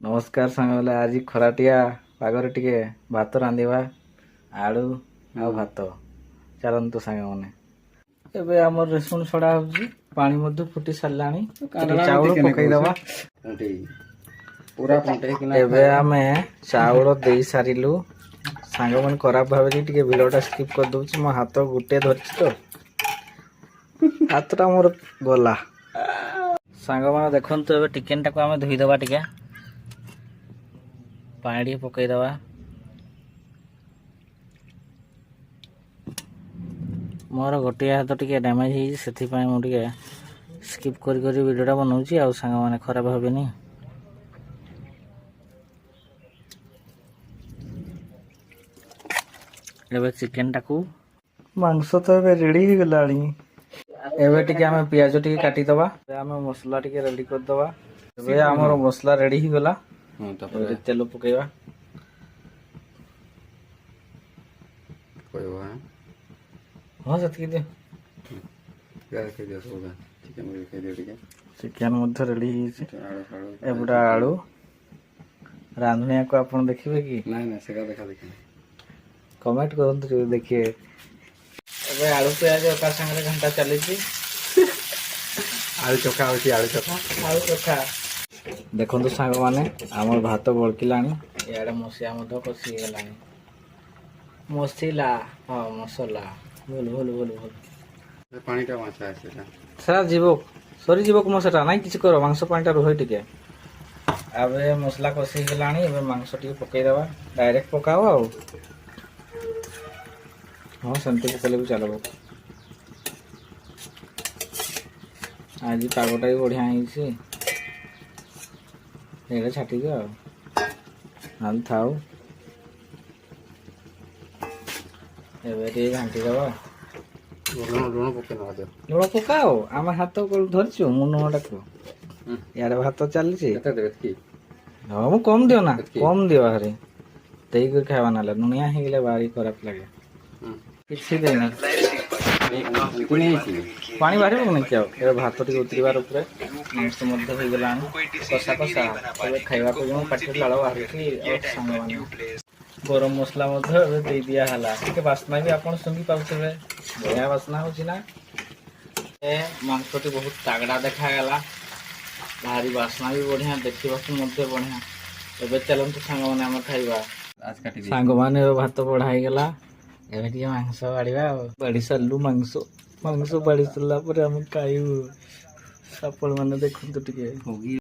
नमस्कार सांग आज खराटिया पागर टिके भात रांधिबा आलू आ भात चलतु सांग मैंने एबे आमर रसुण छड़ा होची पानी मध्य फुटी सारलानी चाउल पकईदबा पूरा पंटे कि एबे आमे चाउल दे सारिलु सांग मन खराब भाबे टिके वीडियोटा स्किप कर दउची मो हाथ गुटे धरची तो हाथटा मोर गला सांग मन देखंतु एबे चिकन टाको आमे धोई दबा टिके पानी पकई दबा मोर गोटे हाथ टिके डैमेज होई सेथि पय मु टिके स्किप करी करी वीडियोटा बनाउची आ सांग माने खराब हबेनी। एबे चिकन टाकू मांस तो एबे रेडी हो गलानी एबे टिके आमे प्याज टिके काटी दबा आमे मसला टिके रेडी कर दबा एबे हमर मसला रेडी हो गला तापर तेल पकेवा कोइवा हां सतकी दे प्याज के दे सोगा चिकन में के दे टिके चिकन मध्य रेडी हिची एबडा आलू रांधनिया को आपण देखिबे की नहीं नहीं सेका देखा देखा कमेंट करंतु जो देखिए एबे आलू प्याज का संगे घंटा चली छी आलू चोखा होची आलू चोखा देखो सांग माने आमर भात बड़किलानी याडे मसिया मध्य कसी गलानी मसला हां मसला बोल बोल बोल बोल पानी का माछा है सेटा सारा जीवक सरी जीवक मसटा नाही किछ करो मांस पानीटा रोहि टिके आबे मसला कसी गलानी एबे मांस टिके पकई देबा डायरेक्ट पकाओ आ हां संते पकले भी चलबो आज पागोटा भी बढ़िया हिची एडे छाटी दे हम थाउ एबे रे घांटी दबा लुण पके ना दे लुण पकाओ आम हाथ को धरछु मु नटा को यार भात चली छी केते देबे की हां मु कम दियो ना कम दियो हरे तेई कर खावा ना नुनिया हे गेले बारी खराब लागे किछि देना पानी बाहर नहीं क्या ए भात टिके उतरिबार ऊपर मांस मध्य हो गला कसा कसा तबे खाइबा को जो पाटी लाळ बाहर की और संग माने गरम मसला मध्य ए दे दिया हला के वासना भी आपण सुंगी पाउछबे बढ़िया वासना होची ना ए मांस टी बहुत तागड़ा देखा गला भारी वासना भी बढ़िया देखिबा को मध्य बढ़िया एबे चलन तो संग माने हम खाइबा आज काटी दे संग माने भात बढ़ाई गला एबे टिके मांस बाड़ीबा बाड़ी सल्लू मांस बाड़ी सल्ला पर हम खाइबु सफल माने देखु तो टिके होगी।